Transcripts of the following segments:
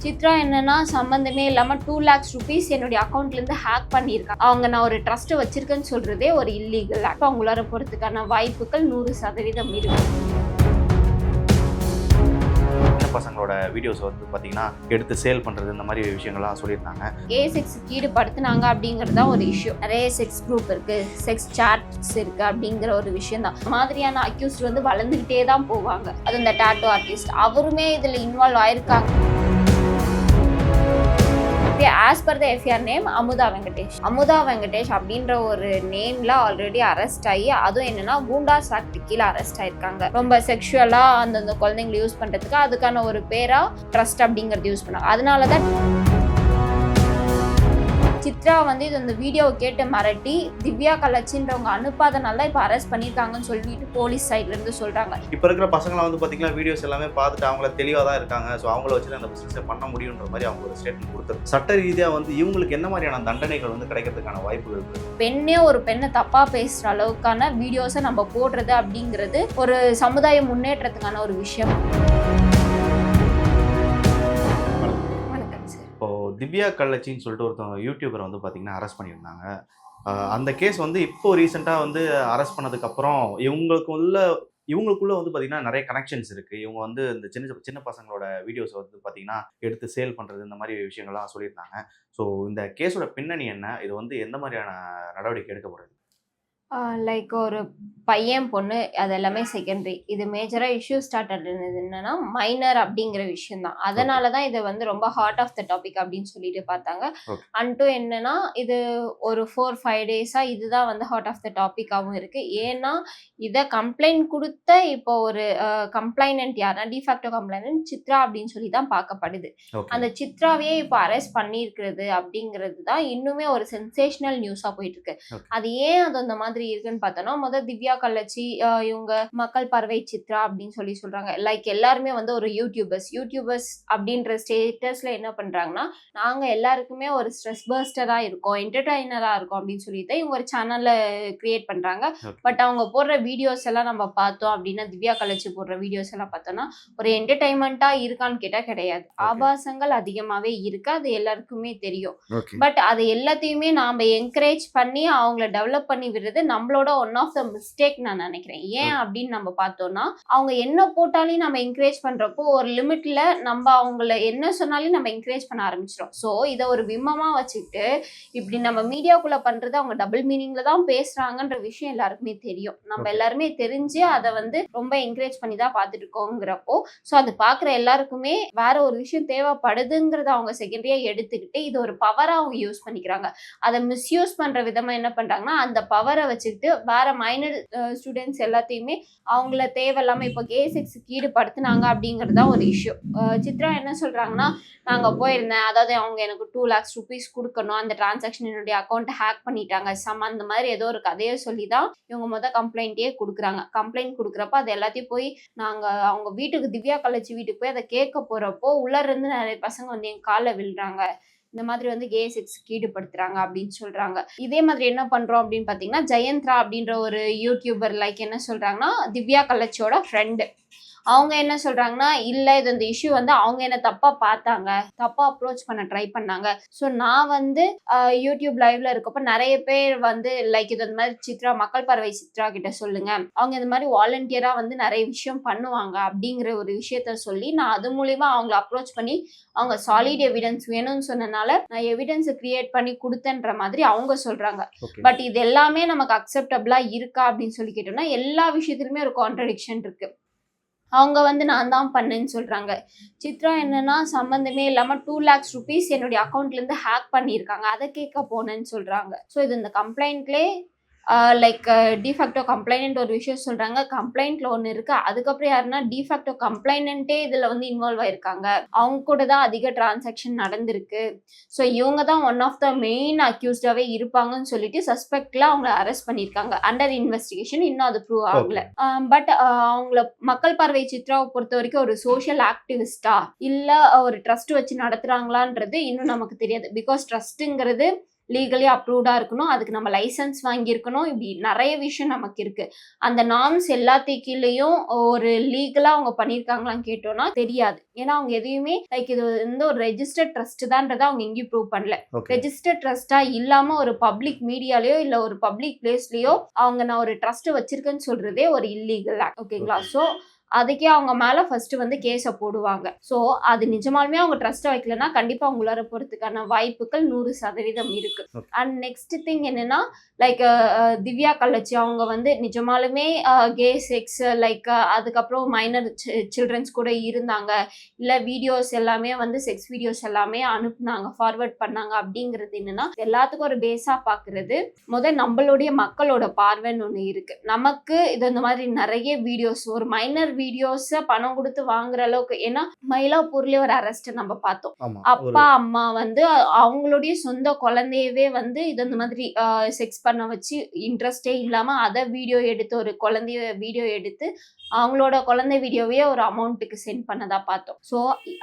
சித்ரா என்னன்னா சம்மந்தமே இல்லாமல் 2 lakhs rupees என்னுடைய அக்கௌண்ட்லேருந்து ஹேக் பண்ணியிருக்காங்க. அவங்க நான் ஒரு ட்ரஸ்ட் வச்சிருக்கேன்னு சொல்றதே ஒரு இல்லீகல் ஆக்ட். அவங்களார போகிறதுக்கான வாய்ப்புகள் 100% இருக்கு. பசங்களோட வீடியோஸ் வந்து பார்த்தீங்கன்னா எடுத்து சேல் பண்ணுறது இந்த மாதிரி விஷயங்கள்லாம் சொல்லியிருந்தாங்க. ஏசெக்ஸுக்கு ஈடுபடுத்தினாங்க அப்படிங்கிறது தான் ஒரு இஷ்யூ. நிறைய செக்ஸ் குரூப் இருக்கு, செக்ஸ் சாட்ஸ் இருக்கு அப்படிங்கிற ஒரு விஷயம் தான். மாதிரியான அக்யூஸ்ட் வந்து வளர்ந்துக்கிட்டே தான் போவாங்க. அது இந்த டாட்டோ ஆர்டிஸ்ட் அவருமே இதில் இன்வால்வ் ஆயிருக்காங்க. As per the FIR name Amudha Venkatesh அப்படின்ற ஒரு நேம்ல ஆல்ரெடி அரெஸ்ட் ஆகி, அதுவும் என்னன்னா கூண்டாஸ் ஆக்ட் கீழே அரெஸ்ட் ஆயிருக்காங்க. ரொம்ப செக்ஷுவலா அந்தந்த குழந்தைங்களை யூஸ் பண்றதுக்கு அதுக்கான ஒரு பேரா ட்ரஸ்ட் அப்படிங்கறது யூஸ் பண்ணாங்க. அதனாலதான் சித்ரா வந்து இது இந்த வீடியோவை கேட்டு மிரட்டி திவ்யா கலச்சின்றவங்க அனுப்பாதனால இப்போ அரெஸ்ட் பண்ணியிருக்காங்கன்னு சொல்லிட்டு போலீஸ் சைட்ல இருந்து சொல்றாங்க. இப்போ இருக்கிற பசங்களாம் வந்து பார்த்தீங்கன்னா வீடியோஸ் எல்லாமே பார்த்துட்டு அவங்கள தெளிவாக தான் இருக்காங்க. ஸோ அவங்கள வச்சு அந்த பிசினஸை பண்ண முடியுன்ற மாதிரி அவங்க ஒரு ஸ்டேட்மெண்ட் கொடுத்தாரு. சட்ட ரீதியாக வந்து இவங்களுக்கு என்ன மாதிரியான தண்டனைகள் வந்து கிடைக்கிறதுக்கான வாய்ப்புகள் இருக்கு? பெண்ணே ஒரு பெண்ணை தப்பா பேசுற அளவுக்கான வீடியோஸை நம்ம போடுறது அப்படிங்கிறது ஒரு சமுதாய முன்னேற்றத்துக்கான ஒரு விஷயம். திவ்யா கள்ளச்சின்னு சொல்லிட்டு ஒருத்தவங்க யூடியூபரை வந்து பார்த்தீங்கன்னா அரெஸ்ட் பண்ணியிருந்தாங்க. அந்த கேஸ் வந்து இப்போ ரீசெண்டாக வந்து அரெஸ்ட் பண்ணதுக்கப்புறம் இவங்களுக்குள்ள வந்து பார்த்தீங்கன்னா நிறைய கனெக்ஷன்ஸ் இருக்குது. இவங்க வந்து இந்த சின்ன பசங்களோட வீடியோஸ் வந்து பார்த்தீங்கன்னா எடுத்து சேல் பண்ணுறது இந்த மாதிரி விஷயங்கள்லாம் சொல்லியிருந்தாங்க. ஸோ இந்த கேஸோட பின்னணி என்ன, இது வந்து எந்த மாதிரியான நடவடிக்கை எடுக்கப்படுது? லைக் ஒரு பையன் பொண்ணு அது எல்லாமே செகண்டரி. இது மேஜராக இஷ்யூ ஸ்டார்ட் ஆனது என்னன்னா மைனர் அப்படிங்கிற விஷயம் தான். அதனால தான் இதை வந்து ரொம்ப ஹார்ட் ஆஃப் த டாபிக் அப்படின்னு சொல்லிட்டு பார்த்தாங்க. அன்ட்டு என்னன்னா இது ஒரு 4-5 டேஸாக இதுதான் வந்து ஹார்ட் ஆஃப் த டாப்பிக்காகவும் இருக்கு. ஏன்னா இதை கம்ப்ளைண்ட் கொடுத்த இப்போ ஒரு கம்ப்ளைனன்ட் யாருன்னா டிஃபேக்டோ கம்ப்ளைனன்ட் சித்ரா அப்படின்னு சொல்லி தான் பார்க்கப்படுது. அந்த சித்ராவையே இப்போ அரெஸ்ட் பண்ணியிருக்கிறது அப்படிங்கிறது தான் இன்னுமே ஒரு சென்சேஷனல் நியூஸாக போயிட்டு இருக்கு. அது ஏன் அது அந்த மாதிரி இருக்குன்னு பார்த்தோம்னா, முதல் திவ்யா கள்ளச்சி இவங்க மக்கள் பார்வை சித்ரா அப்படின்னு சொல்லி சொல்றாங்க. லைக் எல்லாருமே வந்து ஒரு யூடியூபர்ஸ் அப்படின்ற ஸ்டேட்டஸ்ல என்ன பண்றாங்கன்னா, நாங்க எல்லாருக்குமே ஒரு ஸ்ட்ரெஸ் பர்ஸ்டரா இருக்கோம், என்டர்டைனரா இருக்கோம் அப்படின்னு சொல்லிட்டு இவங்க ஒரு சேனல்ல கிரியேட் பண்றாங்க. பட் அவங்க போடுற வீடியோஸ் எல்லாம் நம்ம பார்த்தோம் அப்படின்னா, திவ்யா கள்ளச்சி போடுற வீடியோஸ் எல்லாம் பார்த்தோம்னா ஒரு என்டர்டைன்மெண்டா இருக்கான்னு கேட்டா கிடையாது. ஆபாசங்கள் அதிகமாவே இருக்கு, அது எல்லாருக்குமே தெரியும். பட் அது எல்லாத்தையுமே நாம என்கரேஜ் பண்ணி அவங்கள டெவலப் பண்ணி விடுறது நம்மளோட ஒன் ஆஃப் த மிஸ்டேக் நான் நினைக்கிறேன். ஏன் அப்படின்னு நம்ம பார்த்தோம்னா, அவங்க என்ன போட்டாலும் நம்ம என்கரேஜ் பண்றப்போ ஒரு லிமிட்ல நம்ம அவங்கள என்ன சொன்னாலும் நம்ம என்கரேஜ் பண்ண ஆரம்பிச்சிடும். ஸோ இதை ஒரு விம்மமா வச்சுக்கிட்டு இப்படி நம்ம மீடியாக்குள்ள பண்றது அவங்க டபுள் மீனிங்ல தான் பேசுறாங்கன்ற விஷயம் எல்லாருக்குமே தெரியும். நம்ம எல்லாருமே தெரிஞ்சு அதை வந்து ரொம்ப என்கரேஜ் பண்ணி தான் பார்த்துட்டு இருக்கோங்கிறப்போ, ஸோ அது பார்க்குற எல்லாருக்குமே வேற ஒரு விஷயம் தேவைப்படுதுங்கிறத அவங்க செகண்டரியா எடுத்துக்கிட்டு இது ஒரு பவரா அவங்க யூஸ் பண்ணிக்கிறாங்க. அதை மிஸ்யூஸ் பண்ற விதமா என்ன பண்றாங்கன்னா, அந்த பவரை வச்சுக்கிட்டு வேற மைனர் ஸ்டூடெண்ட்ஸ் எல்லாத்தையுமே அவங்கள தேவையில்லாம இப்போ ஏசெக்ஸுக்கு ஈடுபடுத்தினாங்க அப்படிங்கிறது தான் ஒரு இஷ்யூ. சித்ரா என்ன சொல்றாங்கன்னா, நாங்க போயிருந்தேன், அதாவது அவங்க எனக்கு 2 lakhs rupees கொடுக்கணும், அந்த டிரான்சாக்ஷன் என்னுடைய அக்கௌண்ட் ஹேக் பண்ணிட்டாங்க அந்த மாதிரி ஏதோ ஒரு கதையை சொல்லி தான் இவங்க கம்ப்ளைண்ட்டே கொடுக்குறாங்க. கம்ப்ளைண்ட் கொடுக்குறப்ப அது எல்லாத்தையும் போய் நாங்க அவங்க வீட்டுக்கு திவ்யா கள்ளச்சி வீட்டுக்கு போய் அதை கேட்க போறப்போ உள்ள இருந்து நிறைய பசங்க வந்து என் காலில் விழுறாங்க, இந்த மாதிரி வந்து கே செக்ஸ்க்கு ஈடுபடுத்துறாங்க அப்படின்னு சொல்றாங்க. இதே மாதிரி என்ன பண்றோம் அப்படின்னு பாத்தீங்கன்னா, ஜெயந்த்ரா அப்படின்ற ஒரு யூடியூபர் லைக் என்ன சொல்றாங்கன்னா, திவ்யா கள்ளச்சியோட ஃப்ரெண்டு அவங்க என்ன சொல்றாங்கன்னா, இல்ல இது இந்த இஷ்யூ வந்து அவங்க என்ன தப்பா பார்த்தாங்க, தப்பா அப்ரோச் பண்ண ட்ரை பண்ணாங்க. ஸோ நான் வந்து யூடியூப் லைவ்ல இருக்கப்ப நிறைய பேர் வந்து லைக் இது இந்த மாதிரி சித்ரா மக்கள் பார்வை சித்ரா கிட்ட சொல்லுங்க, அவங்க இந்த மாதிரி வாலண்டியரா வந்து நிறைய விஷயம் பண்ணுவாங்க அப்படிங்கிற ஒரு விஷயத்த சொல்லி நான் அது மூலியமா அவங்களை அப்ரோச் பண்ணி அவங்க சாலிட் எவிடன்ஸ் வேணும்னு சொன்னனால நான் எவிடன்ஸை கிரியேட் பண்ணி கொடுத்தேன்ற மாதிரி அவங்க சொல்றாங்க. பட் இது எல்லாமே நமக்கு அக்செப்டபிளா இருக்கா அப்படின்னு சொல்லி கேட்டோம்னா, எல்லா விஷயத்திலுமே ஒரு கான்ட்ரடிக்ஷன் இருக்கு. அவங்க வந்து நான் தான் பண்ணேன்னு சொல்றாங்க. சித்ரா என்னன்னா சம்மந்தமே இல்லாமல் 2 lakhs rupees என்னுடைய அக்கௌண்ட்லேருந்து ஹேக் பண்ணியிருக்காங்க, அதை கேட்க போனேன்னு சொல்றாங்க. ஸோ இது இந்த கம்ப்ளைண்ட்லேயே லைக் டிஃபேக்டோ கம்ப்ளைனன்ட் ஒரு விஷயம் சொல்றாங்க, கம்ப்ளைண்ட்ல ஒன்று இருக்கு. அதுக்கப்புறம் யாருன்னா டிஃபேக்டோ கம்ப்ளைனன்ட்டே இதுல வந்து இன்வால்வ் ஆயிருக்காங்க, அவங்க கூட தான் அதிக டிரான்சாக்ஷன் நடந்திருக்கு. ஸோ இவங்க தான் ஒன் ஆஃப் த மெயின் அக்யூஸ்டாவே இருப்பாங்கன்னு சொல்லிட்டு சஸ்பெக்ட்ல அவங்கள அரெஸ்ட் பண்ணியிருக்காங்க. அண்டர் இன்வெஸ்டிகேஷன், இன்னும் அது ப்ரூவ் ஆகல. பட் அவங்கள மக்கள் பார்வை சித்ராவை பொறுத்த வரைக்கும் ஒரு சோஷியல் ஆக்டிவிஸ்டா இல்ல ஒரு ட்ரஸ்ட் வச்சு நடத்துறாங்களான்றது இன்னும் நமக்கு தெரியாது. பிகாஸ் ட்ரஸ்ட்ங்கிறது லீகலி அப்ரூவ்டா இருக்கணும், அதுக்கு நம்ம லைசன்ஸ் வாங்கியிருக்கணும், இப்படி நிறைய விஷயம் நமக்கு இருக்கு. அந்த நார்ம்ஸ் எல்லாத்துக்கு கீழேயும் ஒரு லீகலா அவங்க பண்ணியிருக்காங்களான்னு கேட்டோம்னா தெரியாது. ஏன்னா அவங்க எதையுமே லைக் இது வந்து ஒரு ரெஜிஸ்டர்ட் ட்ரஸ்ட் தான்றதை அவங்க எங்கேயும் ப்ரூவ் பண்ணல. ஓகே ரெஜிஸ்டர்ட் ட்ரஸ்டா இல்லாம ஒரு பப்ளிக் மீடியாலயோ இல்ல ஒரு பப்ளிக் பிளேஸ்லயோ அவங்க நான் ஒரு ட்ரஸ்ட் வச்சிருக்கேன்னு சொல்றதே ஒரு இல்லீகல் ஆக்ட். ஓகேங்களா? சோ அதுக்கே அவங்க மேல ஃபர்ஸ்ட் வந்து கேஸ போடுவாங்க. சோ அது நிஜமாலுமே அவங்க ட்ரஸ்ட் வைக்கலன்னா கண்டிப்பா அவங்களால போறதுக்கான வாய்ப்புகள் 100% இருக்கு. ஓகே அண்ட் நெக்ஸ்ட் திங் என்னன்னா லைக் திவ்யா கள்ளச்சி அவங்க வந்து நிஜமாலுமே கே செக்ஸ் லைக் அதுக்கப்புறம் மைனர் சில்ட்ரன்ஸ் கூட இருந்தாங்க, இல்ல வீடியோஸ் எல்லாமே வந்து செக்ஸ் வீடியோஸ் எல்லாமே அனுப்புனாங்க, ஃபார்வர்ட் பண்ணாங்க அப்படிங்கிறது என்னன்னா எல்லாத்துக்கும் ஒரு பேஸா பாக்குறது நம்மளுடைய மக்களோட பார்வைன்னு ஒண்ணு இருக்கு. நமக்கு இது இந்த மாதிரி நிறைய வீடியோஸ் ஒரு மைனர் வீடியோஸ பணம் கொடுத்து வாங்குற அளவுக்கு, ஏன்னா மயிலாப்பூர்லயே ஒரு அரெஸ்ட் நம்ம பார்த்தோம். ஆமா ஒரு அப்பா அம்மா வந்து அவங்களுடைய சொந்த குழந்தையவே வந்து இது இந்த மாதிரி செக்ஸ் பண்ண வச்சு இன்ட்ரெஸ்டே இல்லாம அத வீடியோ எடுத்து ஒரு குழந்தைய வீடியோ எடுத்து அவங்களோட குழந்தை வீடியோவே ஒரு அமௌண்ட்டுக்கு சென்ட் பண்ணதா பார்த்தோம். ஸோ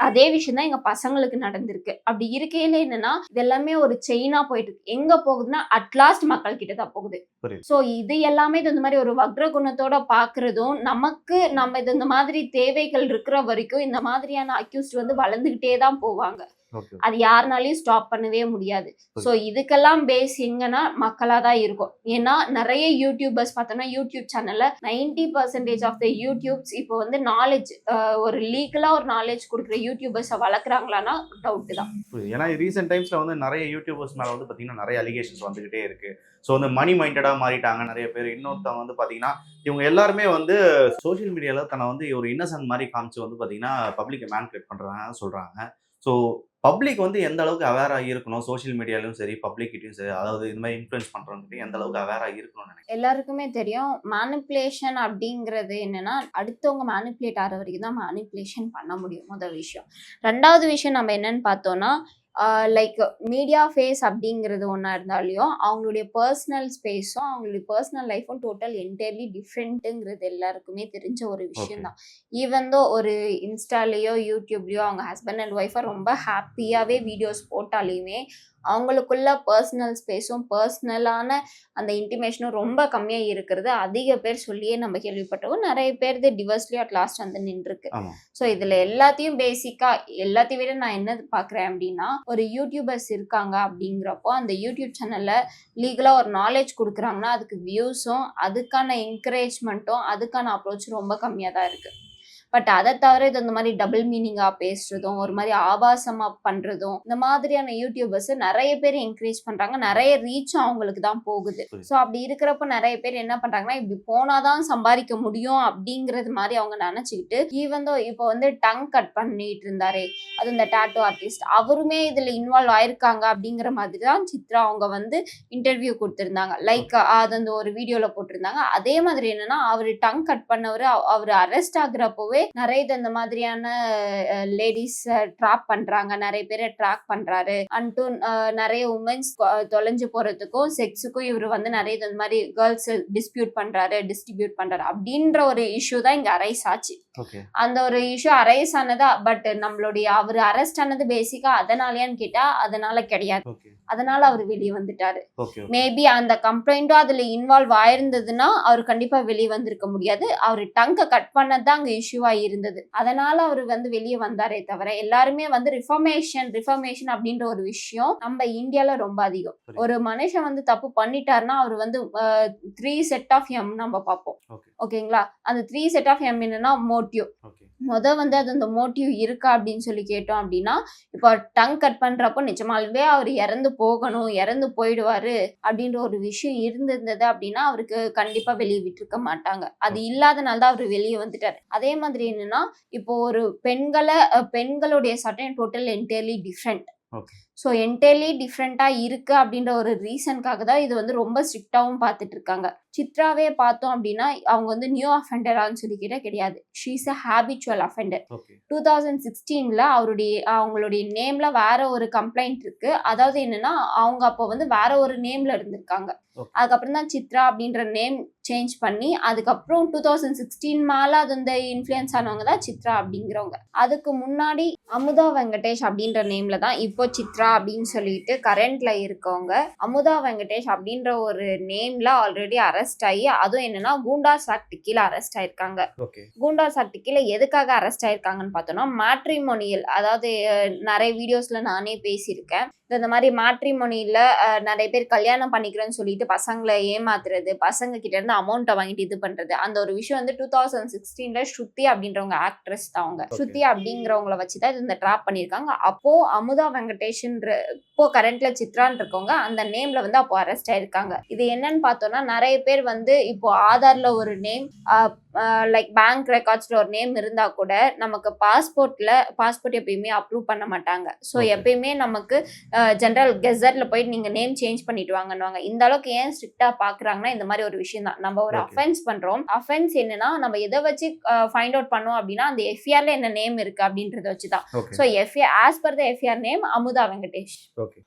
அதே விஷயம் தான் எங்க பசங்களுக்கு நடந்திருக்கு. அப்படி இருக்கையில என்னன்னா இது எல்லாமே ஒரு செயினா போயிட்டு இருக்கு. எங்க போகுதுன்னா அட்லாஸ்ட் மக்கள் கிட்ட தான் போகுது. புரியுது. ஸோ இது எல்லாமே இது இந்த மாதிரி ஒரு வக்ர குணத்தோட பாக்குறதும் நமக்கு நம்ம இது இந்த மாதிரி தேவைகள் இருக்கிற வரைக்கும் இந்த மாதிரியான அக்யூஸ்ட் வந்து வளர்ந்துகிட்டே தான் போவாங்க. ஓகே அது யாருனாலையும் ஸ்டாப் பண்ணவே முடியாது. ஸோ இதுக்கெல்லாம் பேஸ் எங்கன்னா மக்களா தான் இருக்கும். ஏன்னா நிறைய யூடியூபர்ஸ் பார்த்தோம்னா யூடியூப் சேனல்ல 90% ஆஃப் த யூடியூப்ஸ் இப்போ வந்து நாலேஜ் ஒரு லீகலா ஒரு நாலேஜ் கொடுக்குற யூடியூபர்ஸை வளர்க்குறாங்களான்னா டவுட் தான். புரியுது. ஏன்னா ரீசெண்ட் டைம்ஸ்ல வந்து நிறைய யூடியூபர்ஸ் மேல வந்து பாத்தீங்கன்னா நிறைய அலிகேஷன்ஸ் வந்துகிட்டே இருக்கு. ஸோ வந்து மணி மைண்டடா மாறிட்டாங்க நிறைய பேர். இன்னொருத்தவங்க வந்து பாத்தீங்கன்னா இவங்க எல்லாருமே வந்து சோஷியல் மீடியால தன்னை வந்து ஒரு இன்னசென்ட் மாதிரி காமிச்சு வந்து பாத்தீங்கன்னா பப்ளிக்கை மேனிபுலேட் பண்றாங்க சொல்றாங்க. ஸோ பப்ளிக் வந்து எந்த அளவுக்கு அவேரா இருக்கணும், சோஷியல் மீடியாலையும் சரி பப்ளிக்கிட்டையும் சரி, அதாவது இந்த மாதிரி இன்ஃப்ளூயன்ஸ் பண்றவங்க எந்த அளவுக்கு அவேரா இருக்கணும்னு நினைக்கிறேன். எல்லாருக்குமே தெரியும் மேனிப்புலேஷன் அப்படிங்கிறது என்னன்னா அடுத்தவங்க மேனிப்புலேட் ஆகிற வரைக்கும் தான் மேனிப்புலேஷன் பண்ண முடியும். முதல் விஷயம். ரெண்டாவது விஷயம் நம்ம என்னன்னு பார்த்தோம்னா லைக் மீடியா ஃபேஸ் அப்படிங்கிறது ஒன்றா இருந்தாலையும் அவங்களுடைய பர்சனல் ஸ்பேஸும் அவங்களுடைய பர்சனல் லைஃப்பும் டோட்டல் என்டையர்லி டிஃப்ரெண்ட்டுங்கிறது எல்லாருக்குமே தெரிஞ்ச ஒரு விஷயம் தான். ஈவன் தோ ஒரு இன்ஸ்டாலேயோ யூடியூப்லேயோ அவங்க ஹஸ்பண்ட் அண்ட் ஒய்ஃபை ரொம்ப ஹாப்பியாகவே வீடியோஸ் போட்டாலையுமே அவங்களுக்குள்ள பர்சனல் ஸ்பேஸும் பர்சனலான அந்த இன்டிமேஷனும் ரொம்ப கம்மியாக இருக்கிறது அதிக பேர் சொல்லியே நம்ம கேள்விப்பட்டோம். நிறைய பேர் டிவர்ஸ்லேயும் அட் லாஸ்ட் வந்து நின்றுருக்கு. ஸோ இதில் எல்லாத்தையும் பேசிக்காக எல்லாத்தையும் விட நான் என்ன பார்க்குறேன் அப்படின்னா ஒரு யூடியூபர்ஸ் இருக்காங்க அப்படிங்கிறப்போ அந்த யூடியூப் சேனலில் லீகலாக ஒரு நாலேஜ் கொடுக்குறாங்கன்னா அதுக்கு வியூஸும் அதுக்கான என்கரேஜ்மெண்ட்டும் அதுக்கான அப்ரோச்சும் ரொம்ப கம்மியாக தான் இருக்குது. பட் அதை தவிர இது இந்த மாதிரி டபுள் மீனிங்காக பேசுறதும் ஒரு மாதிரி ஆபாசமாக பண்ணுறதும் இந்த மாதிரியான யூடியூபர்ஸ் நிறைய பேர் என்கரேஜ் பண்ணுறாங்க, நிறைய ரீச்சும் அவங்களுக்கு தான் போகுது. ஸோ அப்படி இருக்கிறப்ப நிறைய பேர் என்ன பண்ணுறாங்கன்னா இப்படி போனாதான் சம்பாதிக்க முடியும் அப்படிங்கிறது மாதிரி அவங்க நினச்சிக்கிட்டு ஈவன் தோ இப்போ வந்து டங் கட் பண்ணிட்டு இருந்தாரே அது இந்த டாட்டூ ஆர்டிஸ்ட் அவருமே இதில் இன்வால்வ் ஆயிருக்காங்க அப்படிங்கிற மாதிரி தான் சித்ரா அவங்க வந்து இன்டர்வியூ கொடுத்துருந்தாங்க. லைக் அது அந்த ஒரு வீடியோவில் போட்டிருந்தாங்க. அதே மாதிரி என்னன்னா அவர் டங் கட் பண்ணவர் அவர் அரெஸ்ட் ஆகுறப்போவே நிறைய இந்த மாதிரியான லேடிஸ் ட்ராப் பண்றாங்க, நிறைய பேரை ட்ராக் பண்றாரு அன்டு நிறைய உமன்ஸ் தொலைஞ்சு போறதுக்கும் செக்ஸுக்கும் இவர் வந்து நிறைய இந்த மாதிரி கேர்ள்ஸ் டிஸ்ட்ரிபியூட் பண்றாரு அப்படின்ற ஒரு இஷ்யூ தான் இங்க அரைஸ் ஆச்சு. அந்த ஒரு இஷ்யூ அரைஸ் ஆனதா பட் நம்மளுடைய அவர் அரெஸ்ட் ஆனது பேசிக்கா அதனாலயான்னு கேட்டா அதனால கிடையாது. அதனால அவர் வெளியே வந்துட்டாரு. மேபி அந்த கம்ப்ளைண்ட்டும் அதுல இன்வால்வ் ஆயிருந்ததுன்னா அவர் கண்டிப்பா வெளியே வந்திருக்க முடியாது. அவர் டங்க கட் பண்ணதான் அங்க இஷ்யூவா இருந்தது. அதனால அவர் வந்து வெளியே வந்தாரே தவிர எல்லாருமே வந்து ரிஃபர்மேஷன் அப்படின்ற ஒரு விஷயம் நம்ம இந்தியால ரொம்ப அதிகம். ஒரு மனுஷன் வந்து தப்பு பண்ணிட்டாருன்னா அவர் வந்து 3 செட் ஆஃப் எம் நம்ம பார்ப்போம். ஓகேங்களா? அந்த 3 செட் ஆஃப் எம் என்னன்னா மோட்டிவ். வந்து அது அந்த மோட்டிவ் இருக்கா அப்படின்னு சொல்லி கேட்டோம் அப்படின்னா இப்போ டங் கட் பண்றப்போ நிஜமாலுமே அவர் இறந்து போகணும், இறந்து போயிடுவாரு அப்படின்ற ஒரு விஷயம் இருந்திருந்தது அப்படின்னா அவருக்கு கண்டிப்பா வெளியே விட்டுருக்க மாட்டாங்க. அது இல்லாதனால தான் அவர் வெளியே வந்துட்டாரு. அதே மாதிரி என்னன்னா இப்போ ஒரு பெண்களுடைய சட்டம் total entirely different. So entirely டிஃப்ரெண்ட்டாக இருக்குது அப்படின்ற ஒரு ரீசனுக்காக தான் இது வந்து ரொம்ப ஸ்ட்ரிக்டாகவும் பார்த்துட்டு இருக்காங்க. சித்ராவே பார்த்தோம் அப்படின்னா அவங்க வந்து நியூ அஃபெண்டரான்னு சொல்லி கிடையாது. She is a habitual offender. 2016 அவங்களுடைய நேம்ல வேற ஒரு கம்ப்ளைண்ட் இருக்கு. அதாவது என்னன்னா அவங்க அப்போ வந்து வேற ஒரு நேம்ல இருந்திருக்காங்க. அதுக்கப்புறம் தான் சித்ரா அப்படின்ற நேம் சேஞ்ச் பண்ணி அதுக்கப்புறம் 2016 மேல அது இந்த இன்ஃப்ளூயன்ஸ் ஆனவங்க தான் சித்ரா அப்படிங்கிறவங்க. அதுக்கு முன்னாடி அமுதா வெங்கடேஷ் அப்படின்ற நேம்ல தான் இப்போ இப்போ சித்ரா அப்படின்னு சொல்லிட்டு கரண்ட்ல இருக்கவங்க அமுதா வெங்கடேஷ் அப்படின்ற ஒரு நேம்ல ஆல்ரெடி அரெஸ்ட் ஆகி, அதுவும் என்னன்னா கூண்டாஸ் ஆக்ட் கீழே அரெஸ்ட் ஆயிருக்காங்க. ஓகே. கூண்டாஸ் ஆக்ட் கீழே எதுக்காக அரெஸ்ட் ஆயிருக்காங்கன்னு பார்த்தோம்னா, மேட்ரிமோனியல், அதாவது நிறைய வீடியோஸ்ல நானே பேசியிருக்கேன். இந்த மாதிரி மேட்ரிமோனியில நிறைய பேர் கல்யாணம் பண்ணிக்கிறேன்னு சொல்லிட்டு பசங்களை ஏமாத்துறது, பசங்க கிட்ட இருந்து அமௌண்ட்டை வாங்கிட்டு இது பண்றது, அந்த ஒரு விஷயம் வந்து 2016ல ஸ்ருதி அப்படின்றவங்க ஆக்ட்ரஸ் தான். அவங்க ஸ்ருதி அப்படிங்கிறவங்கள வச்சுதான் இந்த ட்ராப் பண்ணியிருக்காங்க. அப்போ அமுதா வெங்கடேஷ்ன்ற இப்போ கரண்ட்ல சித்ரான்னு இருக்கவங்க அந்த நேம்ல வந்து அப்போ அரெஸ்ட் ஆயிருக்காங்க. இது என்னன்னு பார்த்தோம்னா, நிறைய பேர் வந்து இப்போ ஆதார்ல ஒரு நேம், லைக் பேங்க் ரெக்கார்ட்ஸ்ல ஒரு நேம் இருந்தா கூட நமக்கு பாஸ்போர்ட் எப்பயுமே அப்ரூவ் பண்ண மாட்டாங்க. ஸோ எப்பயுமே நமக்கு ஜெனரல் கெசட்ல போயிட்டு நீங்க நேம் சேஞ்ச் பண்ணிட்டு வாங்கன்னுவாங்க. இந்த அளவுக்கு ஏன் ஸ்ட்ரிக்டா பாக்குறாங்கன்னா, இந்த மாதிரி ஒரு விஷயம் தான். நம்ம ஒரு அஃபென்ஸ் பண்றோம். அஃபென்ஸ் என்னன்னா, நம்ம எதை வச்சு ஃபைண்ட் அவுட் பண்ணோம் அப்படின்னா, அந்த எஃப்ஐஆர்ல என்ன நேம் இருக்கு அப்படின்றத வச்சுதான். So FIR as per the FIR name Amudha Venkatesh.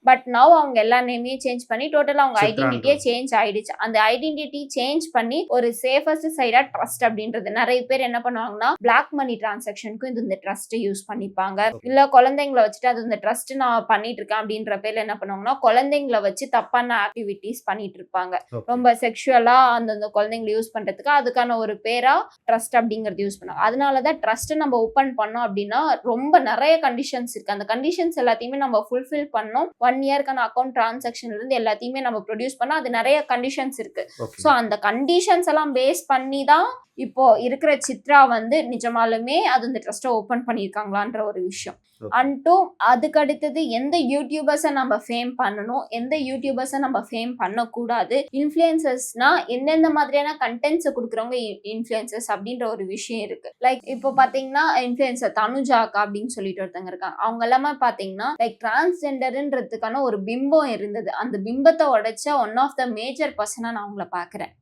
But now அவங்க எல்லா நேமையும் சேஞ்ச் பண்ணி டோட்டலா அவங்க ஐடென்டிட்டியே சேஞ்ச் ஆயிடுச்சு. அந்த ஐடென்டிட்டி சேஞ்ச் பண்ணி ஒரு சேஃபஸ்ட் சைடா ட்ரஸ்ட் அப்படின்றது, நிறைய பேர் என்ன பண்ணுவாங்கன்னா, பிளாக் மணி டிரான்சாக்ஷனுக்கும் இந்த ட்ரஸ்ட் யூஸ் பண்ணிப்பாங்க. இல்ல குழந்தைங்களை வச்சுட்டு அது இந்த ட்ரஸ்ட் நான் பண்ணிட்டு இருக்கேன் அப்படின்ற பேர்ல என்ன பண்ணுவாங்கன்னா, குழந்தைங்களை வச்சு தப்பான ஆக்டிவிட்டிஸ் பண்ணிட்டு இருப்பாங்க. ரொம்ப செக்ஷுவலா அந்த குழந்தைங்களை யூஸ் பண்றதுக்கு அதுக்கான ஒரு பேரா ட்ரஸ்ட் அப்படிங்கறது யூஸ் பண்ணுவாங்க. அதனாலதான் ட்ரஸ்ட் நம்ம ஓபன் பண்ணோம் அப்படின்னா ரொம்ப நிறைய கண்டிஷன்ஸ் இருக்கு. அந்த கண்டிஷன்ஸ் எல்லாத்தையுமே நம்ம ஃபுல்ஃபில் பண்ணோம். 1 இயர்க்கான அக்கௌண்ட் டிரான்சாக்ஷன்ல இருந்து எல்லாத்தையுமே நம்ம ப்ரொடியூஸ் பண்ணா அது நிறைய கண்டிஷன்ஸ் இருக்கு. ஸோ அந்த கண்டிஷன்ஸ் எல்லாம் பேஸ் பண்ணி தான் இப்போ இருக்கிற சித்ரா வந்து நிஜமாலுமே அது இந்த ட்ரஸ்ட்டை ஓபன் பண்ணியிருக்காங்களான்ற ஒரு விஷயம். அண்டும் அதுக்கு அடுத்தது எந்த யூடியூபர்ஸை நம்ம ஃபேம் பண்ணணும், எந்த யூடியூபர்ஸை நம்ம ஃபேம் பண்ணக்கூடாது, இன்ஃப்ளூயன்சர்ஸ்னா எந்தெந்த மாதிரியான கண்டென்ட்ஸை கொடுக்குறவங்க இன்ஃப்ளூயன்சர்ஸ் அப்படின்ற ஒரு விஷயம் இருக்கு. லைக் இப்போ பாத்தீங்கன்னா இன்ஃப்ளூயன்சர் தனுஜாக்கா அப்படின்னு சொல்லிட்டு ஒருத்தங்க இருக்காங்க. அவங்க எல்லாமே பாத்தீங்கன்னா லைக் டிரான்ஸ்ஜெண்டர்ன்றதுக்கான ஒரு பிம்பம் இருந்தது. அந்த பிம்பத்தை உடைச்ச ஒன் ஆஃப் த மேஜர் பர்சனா நான் அவங்கள பாக்குறேன்.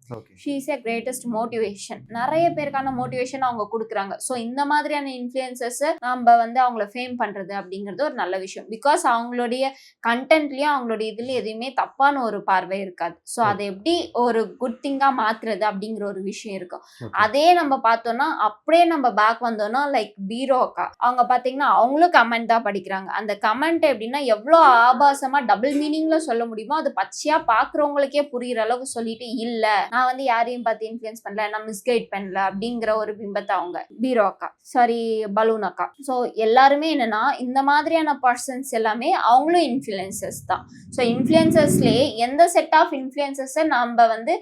She is a greatest motivation. நிறைய பேருக்கான மோட்டிவேஷன் அவங்க கொடுக்குறாங்க. ஸோ இந்த மாதிரியான இன்ஃப்ளூயன்சர்ஸை நம்ம வந்து அவங்கள ஃபேம் பண்றது அப்படிங்கிறது ஒரு நல்ல விஷயம். பிகாஸ் அவங்களுடைய கண்டென்ட்லயும் அவங்களுடைய இதுல எதுவுமே தப்பான ஒரு பார்வை இருக்காது. ஸோ அதை எப்படி ஒரு குட் திங்கா மாத்துறது அப்படிங்கிற ஒரு விஷயம் இருக்கும். அதே நம்ம பார்த்தோம்னா அப்படியே நம்ம பேக் வந்தோம்னா லைக் பீரோக்கா, அவங்க பாத்தீங்கன்னா அவங்களும் கமெண்ட் தான் படிக்கிறாங்க. அந்த கமெண்ட் எப்படின்னா எவ்வளவு ஆபாசமா டபுள் மீனிங்ல சொல்ல முடியுமோ அது பச்சையா பாக்குறவங்களுக்கே புரியுற அளவுக்கு சொல்லிட்டு, இல்ல நான் வந்து யாரையும் பார்த்து இன்ஃப்ளூயன்ஸ் பண்ணல, நான் மிஸ்கைட் பண்ணல அப்படிங்கிற ஒரு பிம்பத்தை அவங்க பீரோக்கா சாரி பலூனக்கா. ஸோ எல்லாருமே என்னன்னா இந்த மாதிரியான பர்சன்ஸ் எல்லாமே அவங்களும் இன்ஃப்ளூயன்சர்ஸ் தான். ஸோ இன்ஃப்ளூயன்சர்ஸ்லேயே எந்த செட் ஆஃப் இன்ஃப்ளூயன்சர்ஸை நம்ம வந்து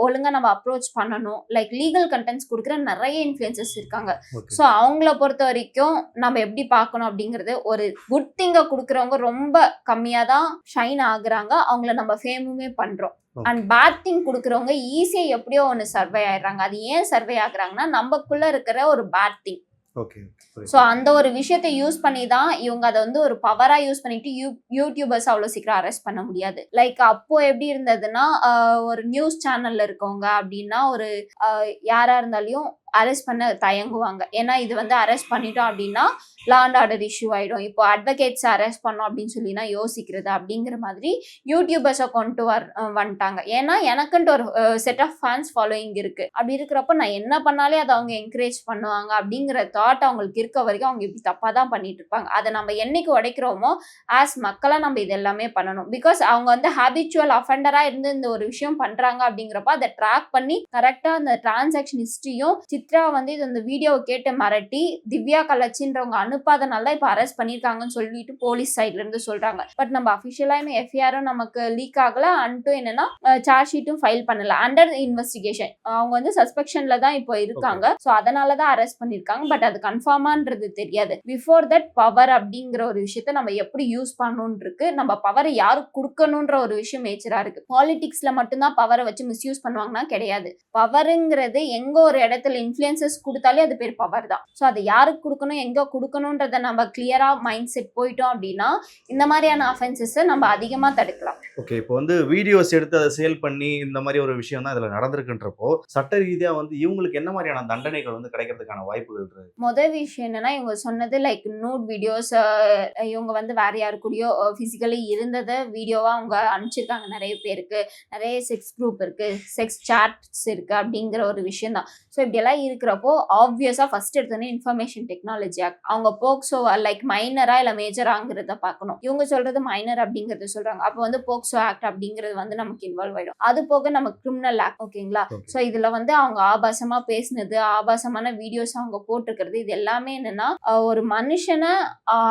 ஒழுங்கா நம்ம அப்ரோச் பண்ணணும். லைக் லீகல் கண்டென்ட்ஸ் கொடுக்குற நிறைய இன்ஃப்ளூயன்சர்ஸ் இருக்காங்க. ஸோ அவங்கள பொறுத்த வரைக்கும் நம்ம எப்படி பார்க்கணும் அப்படிங்கிறது, ஒரு குட் திங்கை கொடுக்குறவங்க ரொம்ப கம்மியா தான் ஷைன் ஆகுறாங்க, அவங்கள நம்ம ஃபேமுமே பண்றோம். அண்ட் பேட் திங் கொடுக்குறவங்க ஈஸியா எப்படியோ ஒன்று சர்வே ஆயிடுறாங்க. அது ஏன் சர்வே ஆகுறாங்கன்னா நமக்குள்ள இருக்கிற ஒரு பேட் திங். ஸோ அந்த ஒரு விஷயத்தை யூஸ் பண்ணி தான் இவங்க அதை வந்து ஒரு பவரா யூஸ் பண்ணிட்டு யூடியூபர்ஸ் அவ்வளோ சீக்கிரம் அரெஸ்ட் பண்ண முடியாது. லைக் அப்போ எப்படி இருந்ததுன்னா, ஒரு நியூஸ் சேனல்ல இருக்கவங்க அப்படின்னா ஒரு யாரா இருந்தாலும் அரெஸ்ட் பண்ண தயங்குவாங்க. ஏன்னா இது வந்து அரெஸ்ட் பண்ணிட்டோம் அப்படின்னா லா அண்ட் ஆர்டர் இஷ்யூ ஆயிடும். இப்போ அட்வொகேட்ஸ் அரெஸ்ட் பண்ணோம் அப்படின்னு சொல்லினா யோசிக்கிறது அப்படிங்கிற மாதிரி யூடியூபர்ஸை கொண்டு வந்துட்டாங்க. ஏன்னா எனக்குன்ட்டு ஒரு செட் ஆஃப் ஃபேன்ஸ் ஃபாலோயிங் இருக்கு. அப்படி இருக்கிறப்ப நான் என்ன பண்ணாலே அதை அவங்க என்கரேஜ் பண்ணுவாங்க அப்படிங்கிற தாட் அவங்களுக்கு இருக்க வரைக்கும் அவங்க இப்படி தப்பா தான் பண்ணிட்டு இருப்பாங்க. அதை நம்ம என்னைக்கு உடைக்கிறோமோ ஆஸ் மக்களா நம்ம இது எல்லாமே பண்ணணும். பிகாஸ் அவங்க வந்து ஹேபிச்சுவல் அஃபெண்டரா இருந்து இந்த ஒரு விஷயம் பண்றாங்க அப்படிங்கிறப்ப அதை ட்ராக் பண்ணி கரெக்டா அந்த டிரான்சாக்ஷன் ஹிஸ்டரியும், சித்ரா வந்து இது இந்த வீடியோவை கேட்டு மிரட்டி திவ்யா கலச்சின்றவங்க அனுப்பாதனால இப்ப அரெஸ்ட் பண்ணிருக்காங்கன்னு சொல்லிட்டு போலீஸ் சைட்ல இருந்து சொல்றாங்க. பட் நம்ம அபிஷியலா இன்னும் எஃப்ஐஆரும் நமக்கு லீக் ஆகல. அன்ட்டு என்னன்னா சார்ஜ் ஷீட்டும் ஃபைல் பண்ணல. Under investigation. அவங்க வந்து சஸ்பெக்ஷன்ல தான் இப்போ இருக்காங்க. ஸோ அதனாலதான் அரெஸ்ட் பண்ணிருக்காங்க. பட் அது கன்ஃபார்மான்றது தெரியாது. பிஃபோர் தட் பவர் அப்படிங்கிற ஒரு விஷயத்த நம்ம எப்படி யூஸ் பண்ணணும்னு இருக்கு. நம்ம பவரை யாருக்கு கொடுக்கணும்ன்ற ஒரு விஷயம் மேஜரா இருக்கு. பாலிடிக்ஸ்ல மட்டும்தான் பவரை வச்சு மிஸ்யூஸ் பண்ணுவாங்கன்னா கிடையாது. பவருங்கிறது எங்க ஒரு இடத்துல இன்ஃப்ளூயன்சஸ் கொடுத்தாலே அது பேர் பவர் தான். ஸோ அதை யாருக்கு கொடுக்கணும், எங்க கொடுக்கணும்ன்றத நம்ம கிளியரா மைண்ட் செட் போயிட்டோம் அப்படின்னா இந்த மாதிரியான அஃபென்சஸை நம்ம அதிகமா தடுக்கலாம். ஓகே, இப்போ வந்து வீடியோஸ் எடுத்து அதை சேல் பண்ணி இந்த மாதிரி ஒரு விஷயம் தான் இதுல நடந்திருக்குன்றப்போ சட்ட ரீதியா வந்து இவங்களுக்கு என்ன மாதிரியான தண்டனைகள் வந்து கிடைக்கிறதுக்கான வாய்ப்புகள் இருக்கு? முதல் விஷயம் என்னன்னா, இவங்க சொன்னது லைக் நூட் வீடியோஸ், இவங்க வந்து வேற யாரு கூடயோ பிசிக்கலி இருந்ததை வீடியோவா அவங்க அனுப்பிச்சிருக்காங்க நிறைய பேருக்கு. நிறைய செக்ஸ் குரூப் இருக்கு, செக்ஸ் சாட்ஸ் இருக்கு அப்படிங்கிற ஒரு விஷயம் தான். ஸோ இப்படியெல்லாம் இருக்கிறப்போ ஆப்வியஸாக ஃபர்ஸ்ட் எடுத்தோன்னே இன்ஃபர்மேஷன் டெக்னாலஜி ஆக்ட் அவங்க போக்சோ லைக் மைனரா இல்லை மேஜராங்கிறத பார்க்கணும். இவங்க சொல்றது மைனர் அப்படிங்கறத சொல்றாங்க. அப்போ வந்து போக்சோ ஆக்ட் அப்படிங்கிறது வந்து நமக்கு இன்வால்வ் ஆயிடும். அது போக நம்ம கிரிமினல் ஆக்ட் ஓகேங்களா. ஸோ இதுல வந்து அவங்க ஆபாசமா பேசினது, ஆபாசமான வீடியோஸ் அவங்க போட்டிருக்கிறது, இது எல்லாமே என்னன்னா ஒரு மனுஷனை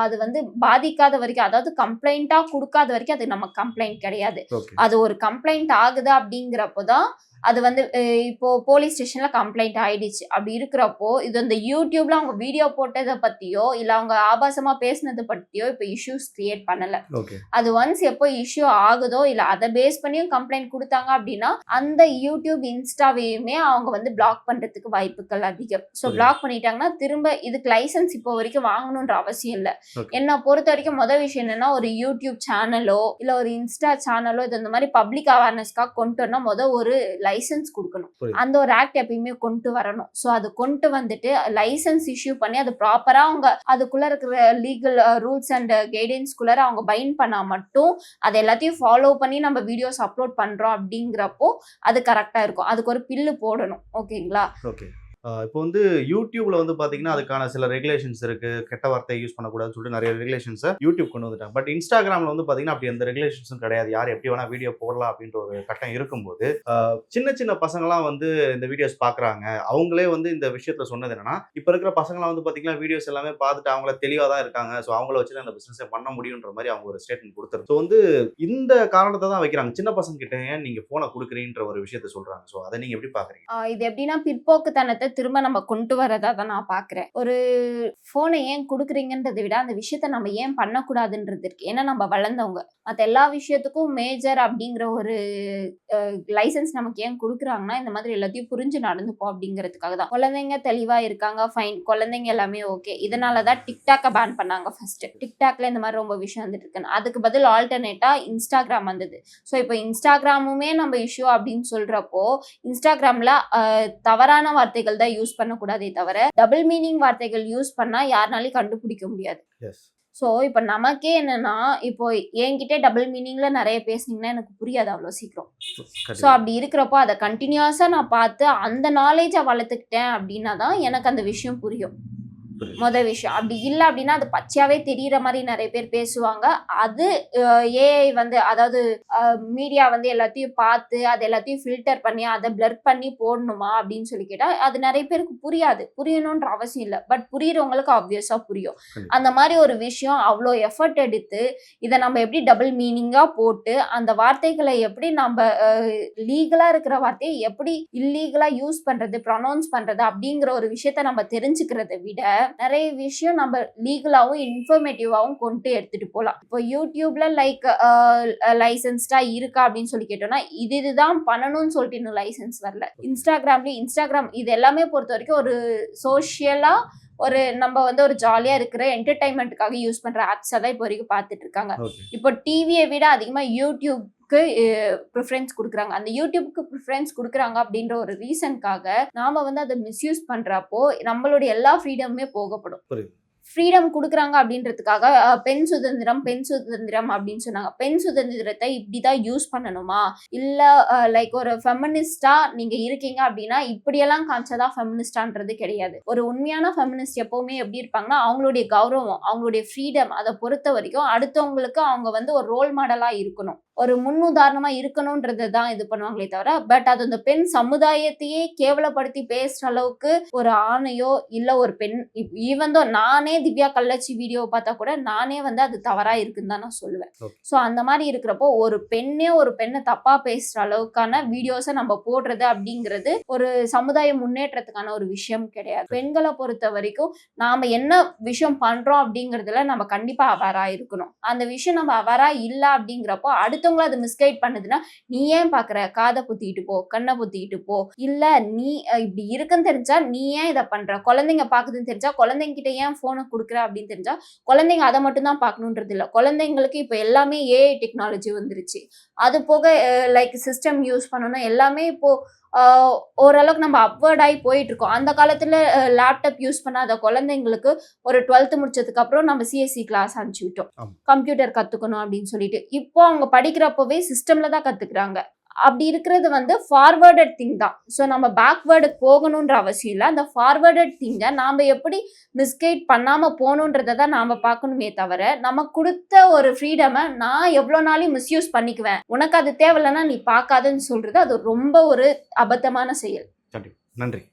அது வந்து பாதிக்காத வரைக்கும், அதாவது கம்ப்ளைண்டா கொடுக்காத வரைக்கும் அது நம்ம கம்ப்ளைண்ட் கிடையாது. அது ஒரு கம்ப்ளைண்ட் ஆகுது அப்படிங்கிறப்போதான் அது வந்து இப்போ போலீஸ் ஸ்டேஷன்ல கம்ப்ளைண்ட் ஆயிடுச்சு. அப்படி இருக்கிறப்போ இது அந்த யூடியூப்ல அவங்க வீடியோ போட்டதை பத்தியோ இல்ல அவங்க ஆபாசமா பேசினதை பத்தியோ இப்ப இஷ்யூஸ் கிரியேட் பண்ணல. அது ஒன்ஸ் எப்போ இஷ்யூ ஆகுதோ இல்ல அதை பேஸ் பண்ணியும் கம்ப்ளைண்ட் கொடுத்தாங்க அப்படின்னா அந்த யூடியூப் இன்ஸ்டாவையுமே அவங்க வந்து பிளாக் பண்றதுக்கு வாய்ப்புகள் அதிகம். ஸோ பிளாக் பண்ணிட்டாங்கன்னா திரும்ப இதுக்கு லைசன்ஸ் இப்போ வரைக்கும் வாங்கணும்ன்ற அவசியம் இல்லை. என்ன பொறுத்த வரைக்கும் முதல் விஷயம் என்னன்னா ஒரு யூடியூப் சேனலோ இல்ல ஒரு இன்ஸ்டா சேனலோ இது இந்த மாதிரி பப்ளிக் அவேர்னஸ்க்காக கொண்டு வரணும். முதல் ஒரு லைசன்ஸ் கொடுக்கணும். அந்த ஒரு ஆக்ட் எப்பயுமே கொண்டு வரணும். ஸோ அது கொண்டு வந்துட்டு லைசன்ஸ் இஷ்யூ பண்ணி அது ப்ராப்பரா அவங்க அதுக்குள்ள இருக்கிற லீகல் ரூல்ஸ் அண்ட் கைடன்ஸ்குள்ள அவங்க பைண்ட் பண்ணா மட்டும் அது எல்லாத்தையும் ஃபாலோ பண்ணி நம்ம வீடியோஸ் அப்லோட் பண்றோம் அப்படிங்கிறப்போ அது கரெக்டா இருக்கும். அதுக்கு ஒரு பில்லு போடணும். ஓகேங்களா. இப்போ வந்து யூடியூப்ல வந்து பாத்தீங்கன்னா அதுக்கான சில ரெகுலேஷன்ஸ் இருக்கு. கெட்ட வார்த்தை யூஸ் பண்ணக்கூடாதுன்னு சொல்லிட்டு நிறைய ரெகுலேஷன்ஸை யூடியூப் கொண்டு வந்துட்டாங்க. பட் இன்ஸ்டாகிராம்ல வந்து பாத்தீங்கன்னா அப்படி எந்த ரெகுலேஷன்ஸும் கிடையாது. யார் எப்படி வேணா வீடியோ போடலாம் அப்படின்ற ஒரு கட்டம் இருக்கும்போது சின்ன சின்ன பசங்களாம் வந்து இந்த வீடியோஸ் பாக்குறாங்க. அவங்களே வந்து இந்த விஷயத்துல சொன்னது என்னன்னா, இப்ப இருக்கிற பசங்களாம் வந்து பாத்தீங்கன்னா வீடியோஸ் எல்லாமே பார்த்துட்டு அவங்கள தெளிவா தான் இருக்காங்க. ஸோ அவங்கள வச்சு அந்த பிசினஸை பண்ண முடியுன்ற மாதிரி அவங்க ஒரு ஸ்டேட்மெண்ட் கொடுத்துரு. ஸோ வந்து இந்த காரணத்தை தான் வைக்கிறாங்க. சின்ன பசங்க கிட்ட ஏன் நீங்க போனை கொடுக்குறீன்ற ஒரு விஷயத்த சொல்றாங்க. ஸோ அதை நீங்க எப்படி பாக்குறீங்க? இது எப்படின்னா பிற்போக்குத்தனத்தை திரும்ப நம்ம கொண்டு வரதா தான் நான் பாக்குறேன். ஒரு போனை ஏன் கொடுக்குறீங்கன்றதை விட அந்த விஷயத்த நம்ம ஏன் பண்ணக்கூடாதுன்றது இருக்கு. ஏன்னா நம்ம வளர்ந்தவங்க மற்ற எல்லா விஷயத்துக்கும் மேஜர் அப்படிங்கிற ஒரு லைசன்ஸ் நமக்கு ஏன் கொடுக்குறாங்கன்னா இந்த மாதிரி எல்லாத்தையும் புரிஞ்சு நடந்துப்போம் அப்படிங்கிறதுக்காக தான். குழந்தைங்க தெளிவா இருக்காங்க, ஃபைன், குழந்தைங்க எல்லாமே ஓகே. இதனாலதான் டிக்டாக்கை பேன் பண்ணாங்க ஃபர்ஸ்ட். டிக்டாக்ல இந்த மாதிரி ரொம்ப விஷயம் வந்துட்டு இருக்கு. அதுக்கு பதில் ஆல்டர்னேட்டா இன்ஸ்டாகிராம் வந்தது. ஸோ இப்போ இன்ஸ்டாகிராமுமே நம்ம இஷ்யூ அப்படின்னு சொல்றப்போ இன்ஸ்டாகிராம்ல தவறான வார்த்தைகள் தான் யூஸ் பண்ணக்கூடாதே தவிர டபுள் மீனிங் வார்த்தைகள் யூஸ் பண்ணா யாருனாலையும் கண்டுபிடிக்க முடியாது. ஸோ இப்போ நமக்கே என்னன்னா இப்போ என்கிட்ட டபுள் மீனிங்ல நிறைய பேசுனீங்கன்னா எனக்கு புரியாது அவ்வளோ சீக்கிரம். ஸோ அப்படி இருக்கிறப்போ அதை கண்டினியூஸா நான் பார்த்து அந்த நாலேஜை வளர்த்துக்கிட்டேன் அப்படின்னா தான் எனக்கு அந்த விஷயம் புரியும். முதல் விஷயம். அப்படி இல்லை அப்படின்னா அது பச்சையாவே தெரியற மாதிரி நிறைய பேர் பேசுவாங்க. அது ஏஐ வந்து அதாவது மீடியா வந்து எல்லாத்தையும் பார்த்து அது எல்லாத்தையும் ஃபில்டர் பண்ணி அதை பிளர் பண்ணி போடணுமா அப்படின்னு சொல்லி கேட்டா அது நிறைய பேருக்கு புரியாது. புரியணுன்ற அவசியம் இல்லை. பட் புரியறவங்களுக்கு ஆப்வியஸா புரியும். அந்த மாதிரி ஒரு விஷயம் அவ்வளோ எஃபர்ட் எடுத்து இதை நம்ம எப்படி டபுள் மீனிங்கா போட்டு அந்த வார்த்தைகளை எப்படி நம்ம லீகலா இருக்கிற வார்த்தையை எப்படி இல்லீகலா யூஸ் பண்றது, ப்ரொனவுன்ஸ் பண்றது அப்படிங்கிற ஒரு விஷயத்த நம்ம தெரிஞ்சுக்கிறத விட நிறைய விஷயம் நம்ம லீகலாவும் இன்ஃபர்மேட்டிவாவும் கொண்டு எடுத்துட்டு போகலாம். இப்போ யூடியூப்ல லைக் லைசன்ஸ்டா இருக்கா அப்படின்னு சொல்லி கேட்டோம்னா இதுதான் பண்ணணும்னு சொல்லிட்டு இன்னும் லைசன்ஸ் வரல. இன்ஸ்டாகிராம் இது எல்லாமே பொறுத்த வரைக்கும் ஒரு சோஷியலா ஒரு நம்ம வந்து ஒரு ஜாலியா இருக்கிற என்டர்டைன்மெண்ட்டுக்காக யூஸ் பண்ற ஆப்ஸா தான் இப்போ வரைக்கும் பார்த்துட்டு இருக்காங்க. இப்போ டிவியை விட அதிகமா யூடியூப்க்கு ப்ரிஃபரன்ஸ் கொடுக்குறாங்க. அந்த யூடியூப்க்கு ப்ரிஃபரன்ஸ் கொடுக்குறாங்க அப்படின்ற ஒரு ரீசனுக்காக நாம வந்து அதை மிஸ்யூஸ் பண்றப்போ நம்மளுடைய எல்லா ஃப்ரீடமுமே போகப்படும். ஃப்ரீடம் கொடுக்குறாங்க அப்படின்றதுக்காக பெண் சுதந்திரம் அப்படின்னு சொன்னாங்க. பெண் சுதந்திரத்தை இப்படிதான் யூஸ் பண்ணணுமா இல்ல லைக் ஒரு ஃபெமினிஸ்டா நீங்க இருக்கீங்க அப்படின்னா இப்படியெல்லாம் காமிச்சாதான் ஃபெமினிஸ்டான்றது கிடையாது. ஒரு உண்மையான ஃபெமினிஸ்ட் எப்பவுமே எப்படி இருப்பாங்கன்னா அவங்களுடைய கௌரவம், அவங்களுடைய ஃப்ரீடம் அதை பொறுத்த வரைக்கும் அடுத்தவங்களுக்கு அவங்க வந்து ஒரு ரோல் மாடலா இருக்கணும், ஒரு முன்னுதாரணமா இருக்கணும்ன்றது தான் இது பண்ணுவாங்களே தவிர பட் அது அந்த பெண் சமுதாயத்தையே கேவலப்படுத்தி பேசுற அளவுக்கு ஒரு ஆணையோ இல்ல ஒரு பெண் ஈவன் தோ நானே திவ்யா கள்ளச்சி வீடியோ பார்த்தா கூட நானே வந்து அது தவறா இருக்குன்னு தான் நான் சொல்லுவேன். ஸோ அந்த மாதிரி இருக்கிறப்போ ஒரு பெண்ணை தப்பா பேசுற அளவுக்கான வீடியோஸை நம்ம போடுறது அப்படிங்கிறது ஒரு சமுதாய முன்னேற்றத்துக்கான ஒரு விஷயம் கிடையாது. பெண்களை பொறுத்த வரைக்கும் நாம என்ன விஷயம் பண்றோம் அப்படிங்கிறதுல நம்ம கண்டிப்பா அவேரா இருக்கணும். அந்த விஷயம் நம்ம அவேரா இல்ல அப்படிங்கிறப்போ அடுத்தவங்களை அது மிஸ்கைட் பண்ணுதுன்னா நீ ஏன் பாக்குற, காதை புத்திட்டு போ, கண்ணை புத்திட்டு போ, இல்ல நீ இப்படி இருக்குன்னு தெரிஞ்சா நீ ஏன் இதை பண்ற, குழந்தைங்க பாக்குதுன்னு தெரிஞ்சா குழந்தைங்க கிட்ட ஏன் போனை கொடுக்குற அப்படின்னு தெரிஞ்சா குழந்தைங்க அதை மட்டும் தான் பார்க்கணுன்றது இல்லை. குழந்தைங்களுக்கு இப்போ எல்லாமே ஏஐ டெக்னாலஜி வந்துருச்சு. அது போக லைக் சிஸ்டம் யூஸ் பண்ணணும் எல்லாமே இப்போ ஓரளவுக்கு நம்ம அப்வர்ட் ஆகி போயிட்டு இருக்கோம். அந்த காலத்துல லேப்டாப் யூஸ் பண்ணாத குழந்தைங்களுக்கு ஒரு 12th முடிச்சதுக்கு அப்புறம் நம்ம சிஎஸ்சி கிளாஸ் அனுப்பிச்சு விட்டோம் கம்ப்யூட்டர் கத்துக்கணும் அப்படின்னு சொல்லிட்டு. இப்போ அவங்க படிக்கிறப்பவே சிஸ்டம்ல தான் கத்துக்கிறாங்க. அப்படி இருக்கிறது வந்து ஃபார்வர்டட் திங் தான். ஸோ நம்ம பேக்வேர்டுக்கு போகணுன்ற அவசியம் இல்லை. அந்த ஃபார்வர்டட் திங்கை நாம் எப்படி மிஸ்கைட் பண்ணாமல் போகணுன்றதை தான் நாம் பார்க்கணுமே தவிர, நமக்கு கொடுத்த ஒரு ஃப்ரீடமை நான் எவ்வளோ நாளையும் மிஸ்யூஸ் பண்ணிக்குவேன், உனக்கு அது தேவையில்லைன்னா நீ பார்க்காதுன்னு சொல்றது அது ரொம்ப ஒரு அபத்தமான செயல். கண்டிப்பா. நன்றி.